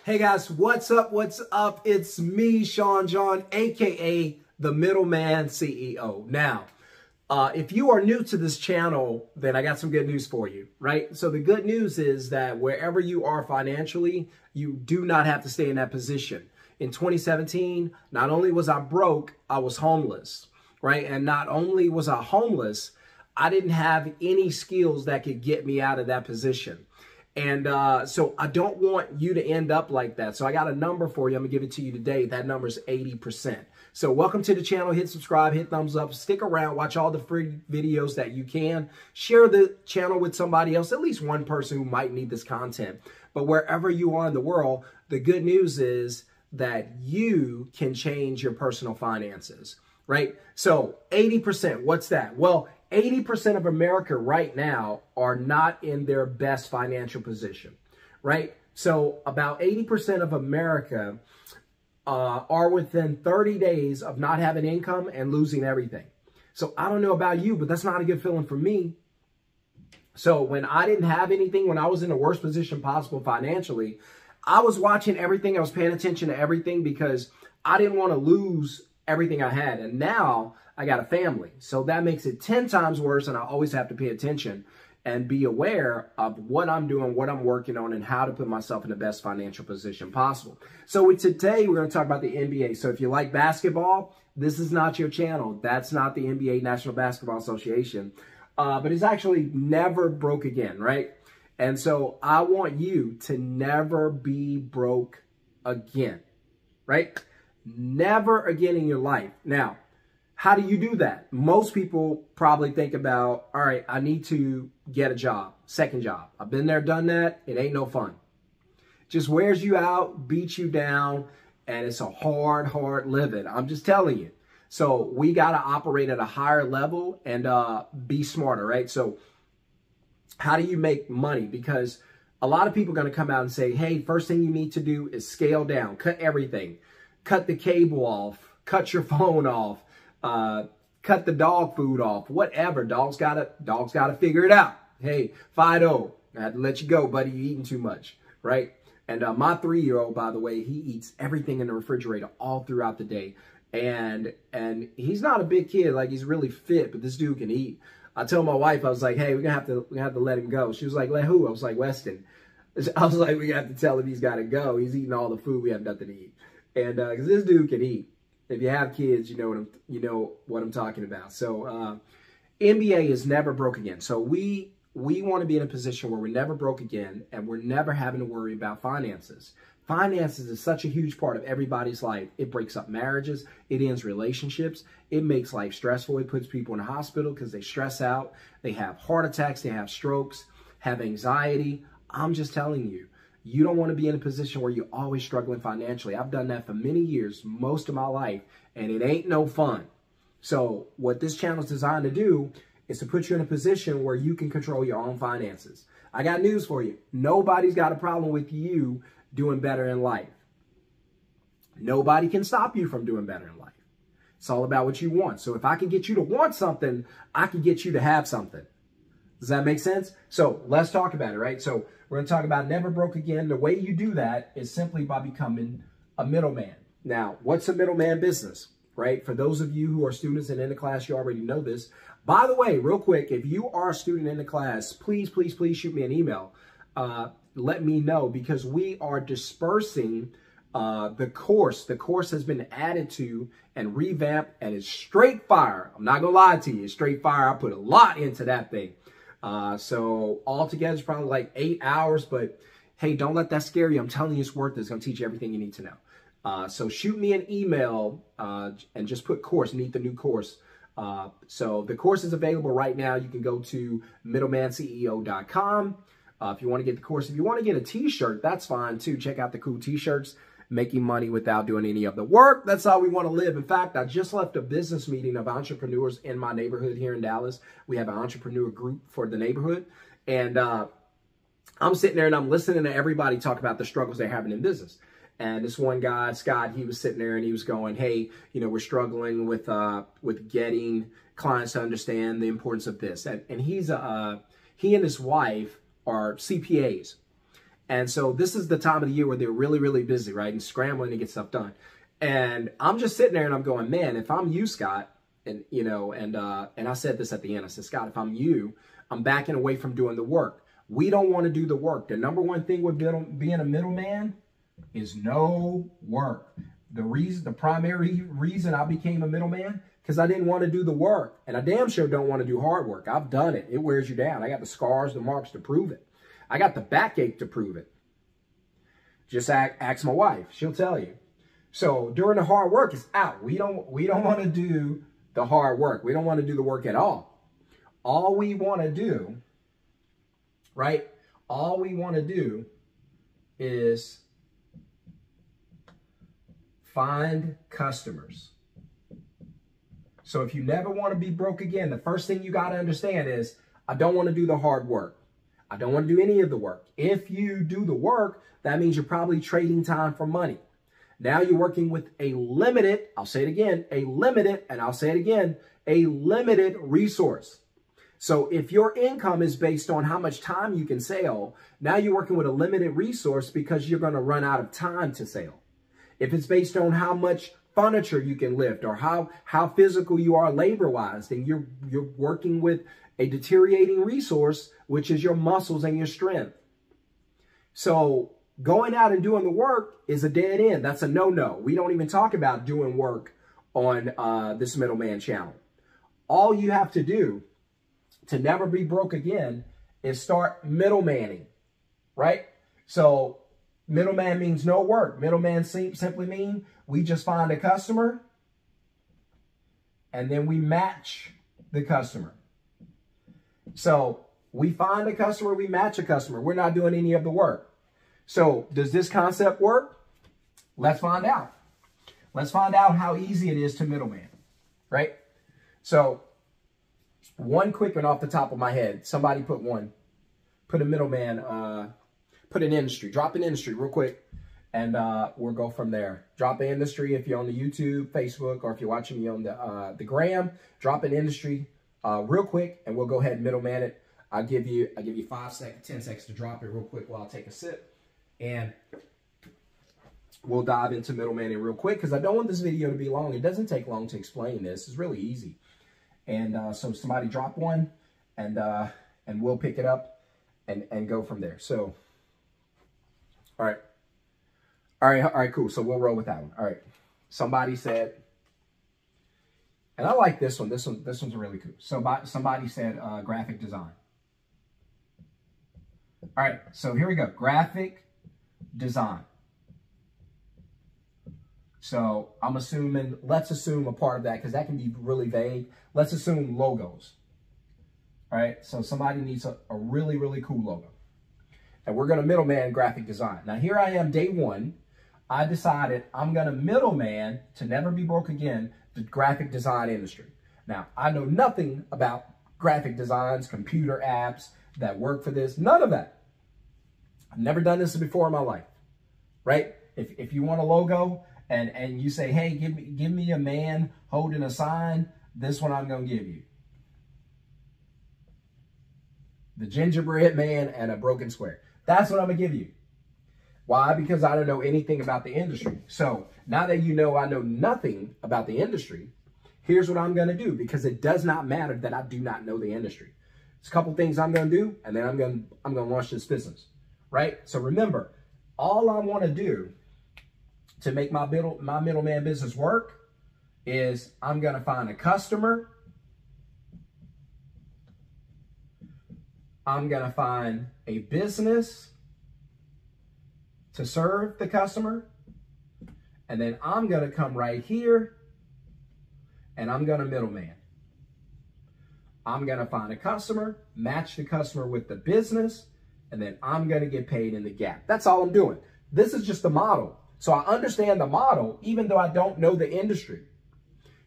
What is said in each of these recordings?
Hey guys, what's up? What's up? It's me, Sean John, aka the Middleman CEO. Now, if you are new to this channel, then I got some good news for you, right? So the good news is that wherever you are financially, you do not have to stay in that position. In 2017, not only was I broke, I was homeless, right? And not only was I homeless, I didn't have any skills that could get me out of that position. And so I don't want you to end up like that. So I got a number for you. I'm gonna give it to you today. That number is 80%. So welcome to the channel. Hit subscribe, hit thumbs up, stick around, watch all the free videos that you can. Share the channel with somebody else, at least one person who might need this content. But wherever you are in the world, the good news is that you can change your personal finances, right? So 80%, what's that? Well, 80% of America right now are not in their best financial position, right? So about 80% of America are within 30 days of not having income and losing everything. So I don't know about you, but that's not a good feeling for me. So when I didn't have anything, when I was in the worst position possible financially, I was watching everything. I was paying attention to everything because I didn't want to lose everything I had. And now I got a family. So that makes it 10 times worse. And I always have to pay attention and be aware of what I'm doing, what I'm working on, and how to put myself in the best financial position possible. So today we're going to talk about the NBA. So if you like basketball, this is not your channel. That's not the NBA, National Basketball Association. But it's actually never broke again, right? And so I want you to never be broke again, right? Never again in your life. Now, how do you do that? Most people probably think about, all right, I need to get a job, second job. I've been there, done that. It ain't no fun. Just wears you out, beats you down, and it's a hard living. I'm just telling you. So we got to operate at a higher level and be smarter, right? So how do you make money? Because a lot of people are going to come out and say, hey, first thing you need to do is scale down, cut everything, cut the cable off, cut your phone off, cut the dog food off, whatever. Dogs gotta figure it out. Hey, Fido, I had to let you go, buddy. You're eating too much, right? And my 3-year-old, by the way, he eats everything in the refrigerator all throughout the day. And he's not a big kid, like he's really fit, but this dude can eat. I told my wife, I was like, hey, we're gonna have to let him go. She was like, let who? I was like, Weston. I was like, we have to tell him he's got to go. He's eating all the food. We have nothing to eat. And because this dude can eat. If you have kids, you know what I'm talking about. So NBA is never broke again. So we want to be in a position where we're never broke again, and we're never having to worry about finances. Finances is such a huge part of everybody's life. It breaks up marriages. It ends relationships. It makes life stressful. It puts people in the hospital because they stress out. They have heart attacks. They have strokes, have anxiety. I'm just telling you. You don't want to be in a position where you're always struggling financially. I've done that for many years, most of my life, and it ain't no fun. So what this channel is designed to do is to put you in a position where you can control your own finances. I got news for you. Nobody's got a problem with you doing better in life. Nobody can stop you from doing better in life. It's all about what you want. So if I can get you to want something, I can get you to have something. Does that make sense? So let's talk about it, right? So we're going to talk about never broke again. The way you do that is simply by becoming a middleman. Now, what's a middleman business, right? For those of you who are students and in the class, you already know this. By the way, real quick, if you are a student in the class, please shoot me an email. Let me know, because we are dispersing the course. The course has been added to and revamped, and it's straight fire. I'm not going to lie to you. It's straight fire. I put a lot into that thing. So altogether, it's probably like 8 hours, but hey, don't let that scare you. I'm telling you, it's worth it. It's going to teach you everything you need to know. So shoot me an email and just put course, need the new course. So the course is available right now. You can go to middlemanceo.com. If you want to get the course, if you want to get a t-shirt, that's fine too. Check out the cool t-shirts. Making money without doing any of the work. That's how we want to live. In fact, I just left a business meeting of entrepreneurs in my neighborhood here in Dallas. We have an entrepreneur group for the neighborhood. And I'm sitting there and I'm listening to everybody talk about the struggles they're having in business. And this one guy, Scott, he was sitting there and he was going, hey, we're struggling with getting clients to understand the importance of this. And he and his wife are CPAs. And so this is the time of the year where they're really, really busy, right? And scrambling to get stuff done. And I'm just sitting there and I'm going, man, if I'm you, Scott, and, you know, and I said this at the end, I said, Scott, if I'm you, I'm backing away from doing the work. We don't want to do the work. The number one thing with being a middleman is no work. The primary reason I became a middleman, because I didn't want to do the work. And I damn sure don't want to do hard work. I've done it. It wears you down. I got the scars, the marks to prove it. I got the backache to prove it. Just ask my wife. She'll tell you. So during the hard work, it's out. We don't want to do the hard work. We don't want to do the work at all. All we want to do, right? All we want to do is find customers. So if you never want to be broke again, the first thing you got to understand is, I don't want to do the hard work. I don't want to do any of the work. If you do the work, that means you're probably trading time for money. Now you're working with a limited, I'll say it again, a limited, and I'll say it again, a limited resource. So if your income is based on how much time you can sell, now you're working with a limited resource because you're going to run out of time to sell. If it's based on how much furniture you can lift or how physical you are labor-wise, then you're working with a deteriorating resource, which is your muscles and your strength. So going out and doing the work is a dead end. That's a no-no. We don't even talk about doing work on this Middleman channel. All you have to do to never be broke again is start middlemaning, right? So middleman means no work. Middleman simply mean we just find a customer and then we match the customer. So we find a customer, we match a customer. We're not doing any of the work. So does this concept work? Let's find out. Let's find out how easy it is to middleman, right? So one quick one off the top of my head. Somebody put a middleman, put an industry, drop an industry real quick, and we'll go from there. Drop an industry if you're on the YouTube, Facebook, or if you're watching me on the gram, drop an industry real quick, and we'll go ahead and middleman it. I'll give you 5 seconds, 10 seconds to drop it real quick while I take a sip, and we'll dive into middlemaning real quick because I don't want this video to be long. It doesn't take long to explain this. It's really easy. And so somebody drop one, and we'll pick it up and go from there. So, all right, cool. So we'll roll with that one. All right. Somebody said, and I like this one. This one's really cool. So somebody said graphic design. All right. So here we go. Graphic design. So I'm assuming, let's assume a part of that because that can be really vague. Let's assume logos. All right. So somebody needs a really, really cool logo. And we're going to middleman graphic design. Now here I am, day one. I decided I'm going to middleman to never be broke again, the graphic design industry. Now, I know nothing about graphic designs, computer apps that work for this, none of that. I've never done this before in my life, right? If you want a logo and you say, hey, give me a man holding a sign, this one I'm going to give you. The gingerbread man and a broken square. That's what I'm going to give you. Why? Because I don't know anything about the industry. So now that you know I know nothing about the industry, here's what I'm going to do, because it does not matter that I do not know the industry. There's a couple things I'm going to do, and then I'm going to launch this business, right? So remember, all I want to do to make my middleman business work is I'm going to find a customer. I'm going to find a business to serve the customer. And then I'm going to come right here and I'm going to middleman. I'm going to find a customer, match the customer with the business, and then I'm going to get paid in the gap. That's all I'm doing. This is just the model. So I understand the model, even though I don't know the industry.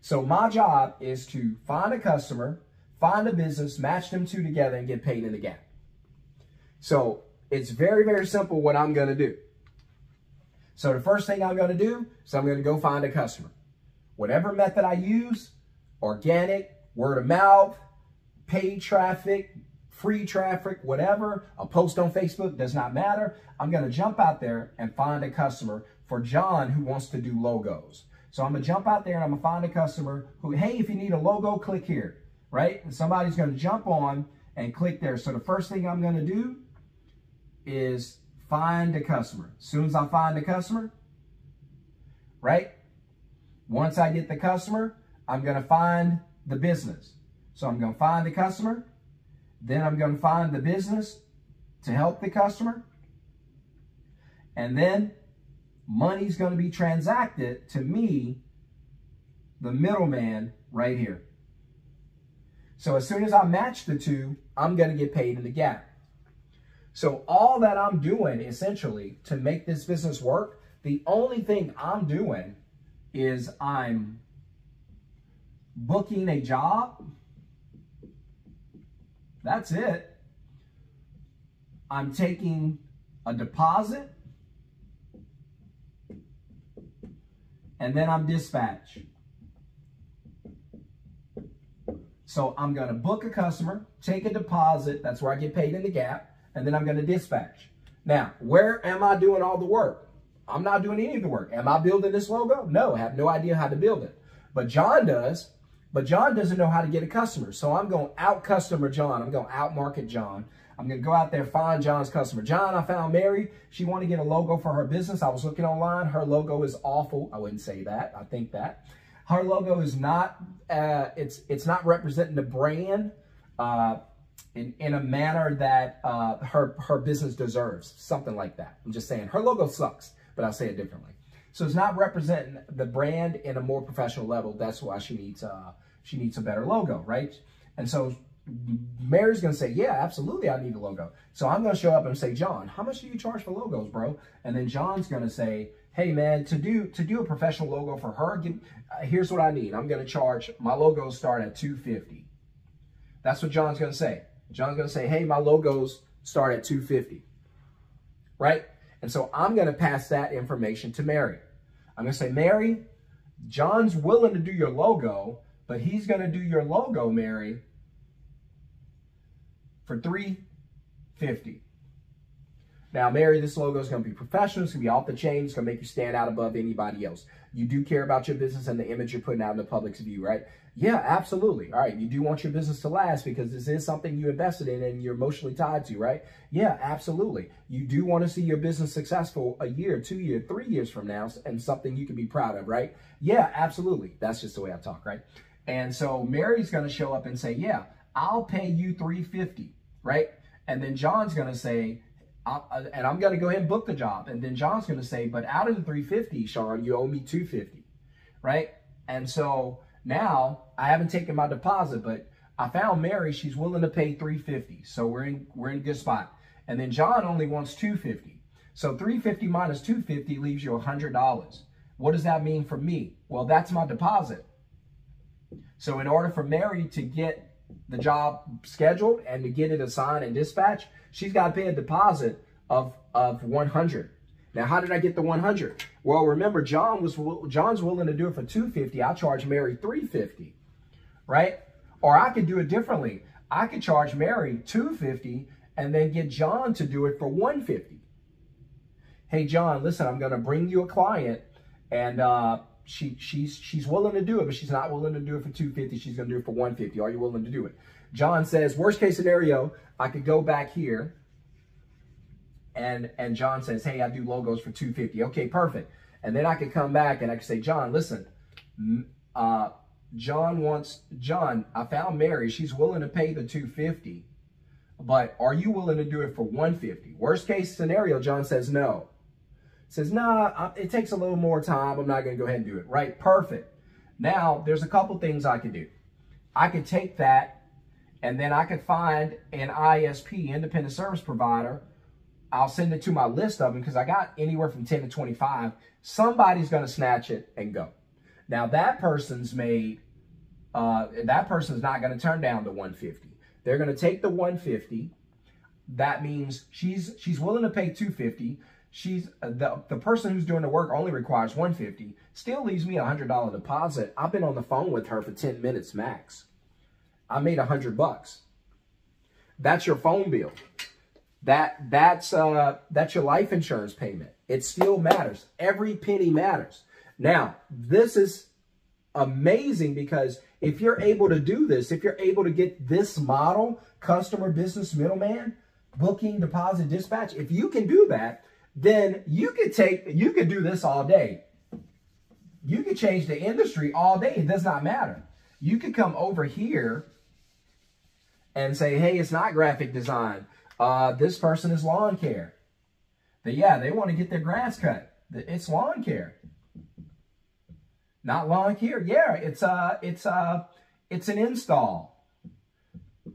So my job is to find a customer, find a business, match them two together, and get paid in the gap. So it's very, very simple what I'm going to do. So the first thing I'm going to do is I'm going to go find a customer. Whatever method I use, organic, word of mouth, paid traffic, free traffic, whatever, a post on Facebook, does not matter. I'm going to jump out there and find a customer for John who wants to do logos. So I'm going to jump out there and I'm going to find a customer who, hey, if you need a logo, click here, right? And somebody's going to jump on and click there. So the first thing I'm going to do is find a customer. As soon as I find the customer, right? Once I get the customer, I'm going to find the business. So I'm going to find the customer. Then I'm going to find the business to help the customer. And then money's going to be transacted to me, the middleman, right here. So as soon as I match the two, I'm going to get paid in the gap. So all that I'm doing essentially to make this business work, the only thing I'm doing is I'm booking a job. That's it. I'm taking a deposit. And then I'm dispatch. So I'm going to book a customer, take a deposit. That's where I get paid in the gap. And then I'm going to dispatch. Now, where am I doing all the work? I'm not doing any of the work. Am I building this logo? No, I have no idea how to build it. But John does. But John doesn't know how to get a customer. So I'm going to out-customer John. I'm going to out-market John. I'm going to go out there, find John's customer. John, I found Mary. She wanted to get a logo for her business. I was looking online. Her logo is awful. I wouldn't say that. I think that. Her logo is not, it's not representing the brand in a manner that her business deserves. Something like that. I'm just saying her logo sucks, but I'll say it differently. So it's not representing the brand in a more professional level. That's why she needs a better logo, right? And so Mary's going to say, yeah, absolutely, I need a logo. So I'm going to show up and say, John, how much do you charge for logos, bro? And then John's going to say, hey, man, to do a professional logo for her, here's what I need. I'm going to charge, my logos start at $250. That's what John's going to say. John's going to say, hey, my logos start at $250, right? And so I'm going to pass that information to Mary. I'm going to say, Mary, John's willing to do your logo, but he's going to do your logo, Mary, for $350. Now, Mary, this logo is going to be professional. It's going to be off the chain. It's going to make you stand out above anybody else. You do care about your business and the image you're putting out in the public's view, right? Yeah, absolutely. All right. You do want your business to last because this is something you invested in and you're emotionally tied to, right? Yeah, absolutely. You do want to see your business successful a year, 2 years, 3 years from now and something you can be proud of, right? Yeah, absolutely. That's just the way I talk, right? And so Mary's going to show up and say, yeah, I'll pay you $350, right? And then John's going to say, and I'm going to go ahead and book the job. And then John's going to say, but out of the $350, Sean, you owe me $250, right? And so now I haven't taken my deposit, but I found Mary. She's willing to pay $350. So we're in a good spot. And then John only wants $250. So $350 minus $250 leaves you $100. What does that mean for me? Well, that's my deposit. So in order for Mary to get the job scheduled and to get it assigned and dispatched, she's got to pay a deposit of $100. Now, how did I get the $100? Well, remember, John's willing to do it for $250. I charge Mary $350, right? Or I could do it differently. I could charge Mary $250 and then get John to do it for $150. Hey, John, listen, I'm going to bring you a client, and she's willing to do it, but she's not willing to do it for $250. She's going to do it for $150. Are you willing to do it? John says, worst case scenario, I could go back here, and John says, hey, I do logos for $250. Okay, perfect. And then I could come back and I could say, John, listen, John, I found Mary. She's willing to pay the $250, but are you willing to do it for $150? Worst case scenario, John says no. Says, nah, it takes a little more time. I'm not going to go ahead and do it. Right? Perfect. Now, there's a couple things I could do. I could take that, and then I could find an ISP, independent service provider. I'll send it to my list of them because I got anywhere from 10 to 25. Somebody's going to snatch it and go. Now, that person's made, that person's not going to turn down the $150. They're going to take the $150. That means she's willing to pay $250. She's the person who's doing the work only requires $150. Still leaves me a $100 deposit. I've been on the phone with her for 10 minutes max. I made $100. That's your phone bill. That's your life insurance payment. It still matters. Every penny matters. Now, this is amazing because if you're able to do this, if you're able to get this model, customer, business, middleman, booking, deposit, dispatch, if you can do that, then you could do this all day. You could change the industry all day. It does not matter. You could come over here and say, hey, it's not graphic design. This person is lawn care. But yeah, they want to get their grass cut. It's lawn care. Not lawn care. Yeah, it's an install,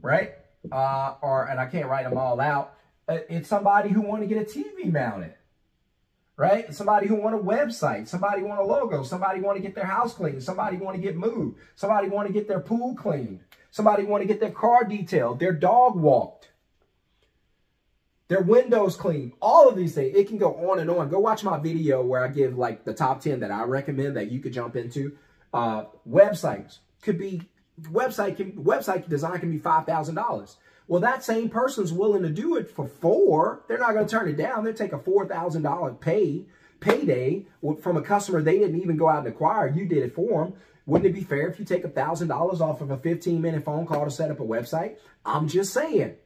right? And I can't write them all out. It's somebody who want to get a TV mounted, right? Somebody who want a website. Somebody want a logo. Somebody want to get their house cleaned. Somebody want to get moved. Somebody want to get their pool cleaned. Somebody want to get their car detailed, their dog walked, their windows cleaned, all of these things. It can go on and on. Go watch my video where I give like the top 10 that I recommend that you could jump into. Websites could be, website design can be $5,000. Well, that same person's willing to do it for $4,000. They're not going to turn it down. They'll take a $4,000 payday from a customer they didn't even go out and acquire. You did it for them. Wouldn't it be fair if you take $1,000 off of a 15-minute phone call to set up a website? I'm just saying.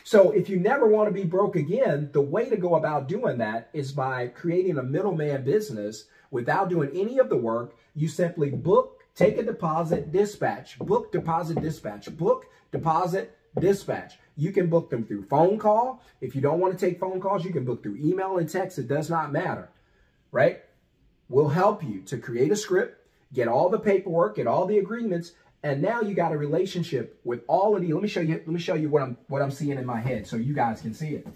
So if you never want to be broke again, the way to go about doing that is by creating a middleman business without doing any of the work. You simply book, take a deposit, dispatch, book, deposit, dispatch, book, deposit, dispatch. You can book them through phone call. If you don't want to take phone calls, you can book through email and text. It does not matter, right? We'll help you to create a script, get all the paperwork, get all the agreements, and now you got a relationship with all of the. Let me show you what I'm seeing in my head so you guys can see it.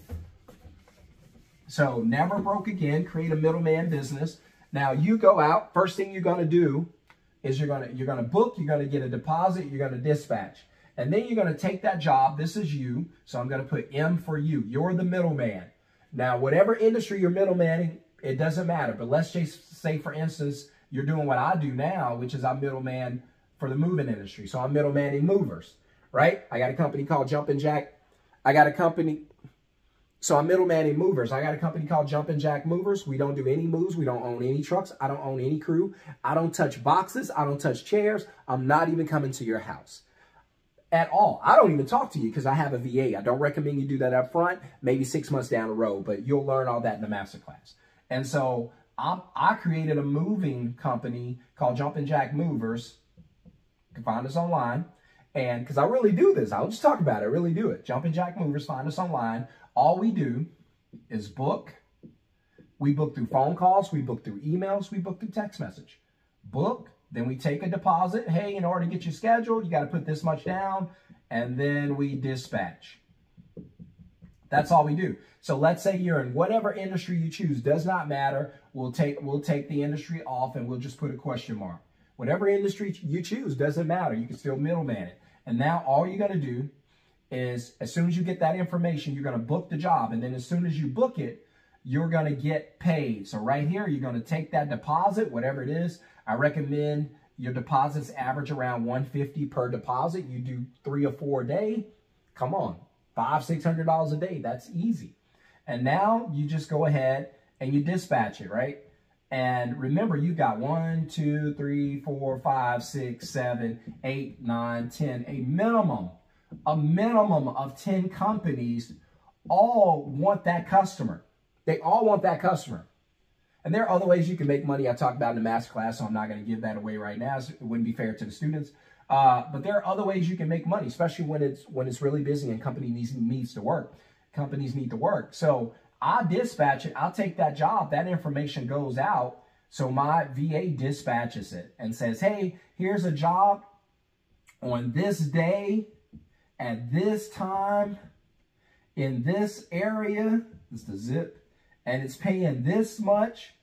So never broke again, create a middleman business. Now you go out, first thing you're gonna do is you're gonna book, you're gonna get a deposit, you're gonna dispatch. And then you're gonna take that job, this is you, so I'm gonna put M for you. You're the middleman. Now, whatever industry you're middlemaning, it doesn't matter. But let's just say, for instance, you're doing what I do now, which is I'm middleman for the moving industry. So I'm middlemaning movers, right? I got a company called Jumpin' Jack. I'm middlemaning movers. I got a company called Jumpin' Jack Movers. We don't do any moves. We don't own any trucks. I don't own any crew. I don't touch boxes. I don't touch chairs. I'm not even coming to your house at all. I don't even talk to you because I have a VA. I don't recommend you do that up front, maybe 6 months down the road, but you'll learn all that in the masterclass. And so I created a moving company called Jumpin' Jack Movers. You can find us online. And because I really do this, I don't just talk about it, I really do it. Jumpin' Jack Movers, find us online. All we do is book. We book through phone calls. We book through emails. We book through text message. Book. Then we take a deposit. Hey, in order to get you scheduled, you got to put this much down. And then we dispatch. That's all we do. So let's say you're in whatever industry you choose. Does not matter. We'll take the industry off and we'll just put a question mark. Whatever industry you choose, doesn't matter. You can still middleman it. And now all you got to do is, as soon as you get that information, you're going to book the job. And then as soon as you book it, you're going to get paid. So right here, you're going to take that deposit, whatever it is. I recommend your deposits average around $150 per deposit. You do 3 or 4 a day. Come on, $500–600 a day. That's easy. And now you just go ahead and you dispatch it, right? And remember, you've got 1, 2, 3, 4, 5, 6, 7, 8, 9, 10, a minimum of 10 companies all want that customer. They all want that customer. And there are other ways you can make money I talked about in the masterclass, so I'm not going to give that away right now. So it wouldn't be fair to the students. But there are other ways you can make money, especially when it's really busy and company needs to work. Companies need to work. So I dispatch it. I'll take that job. That information goes out. So my VA dispatches it and says, hey, here's a job on this day at this time in this area. It's the zip. And it's paying this much.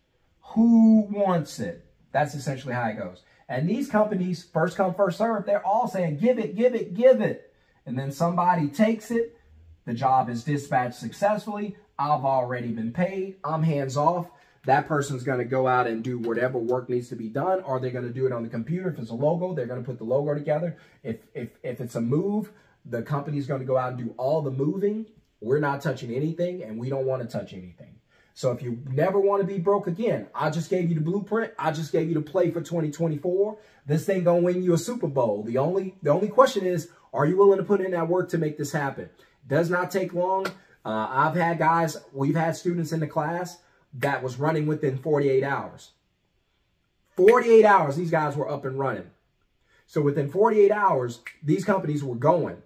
Who wants it? That's essentially how it goes. And these companies, first come, first serve, they're all saying, give it, give it, give it. And then somebody takes it. The job is dispatched successfully. I've already been paid. I'm hands off. That person's going to go out and do whatever work needs to be done, or they're going to do it on the computer. If it's a logo, they're going to put the logo together. If it's a move, The company's going to go out and do all the moving. We're not touching anything, and we don't want to touch anything. So if you never want to be broke again, I just gave you the blueprint. I just gave you the play for 2024. This thing going to win you a Super Bowl. The only question is, are you willing to put in that work to make this happen? Does not take long. We've had students in the class that was running within 48 hours. 48 hours, these guys were up and running. So within 48 hours, these companies were going.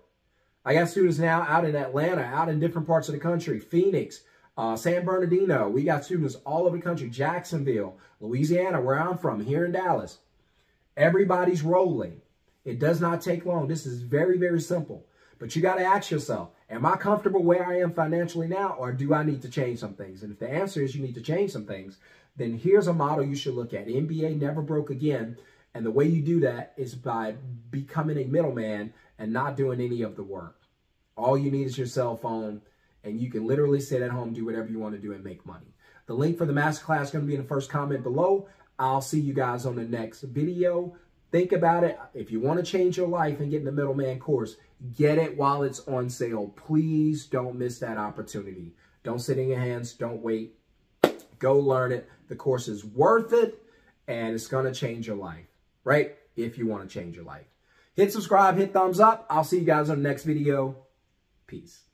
I got students now out in Atlanta, out in different parts of the country, Phoenix, San Bernardino. We got students all over the country, Jacksonville, Louisiana, where I'm from, here in Dallas. Everybody's rolling. It does not take long. This is very, very simple. But you got to ask yourself, am I comfortable where I am financially now, or do I need to change some things? And if the answer is you need to change some things, then here's a model you should look at. NBA never broke again. And the way you do that is by becoming a middleman and not doing any of the work. All you need is your cell phone, and you can literally sit at home, do whatever you want to do, and make money. The link for the masterclass is going to be in the first comment below. I'll see you guys on the next video. Think about it. If you want to change your life and get in the Middleman course, get it while it's on sale. Please don't miss that opportunity. Don't sit in your hands. Don't wait. Go learn it. The course is worth it, and it's going to change your life, right? If you want to change your life. Hit subscribe, hit thumbs up. I'll see you guys on the next video. Peace.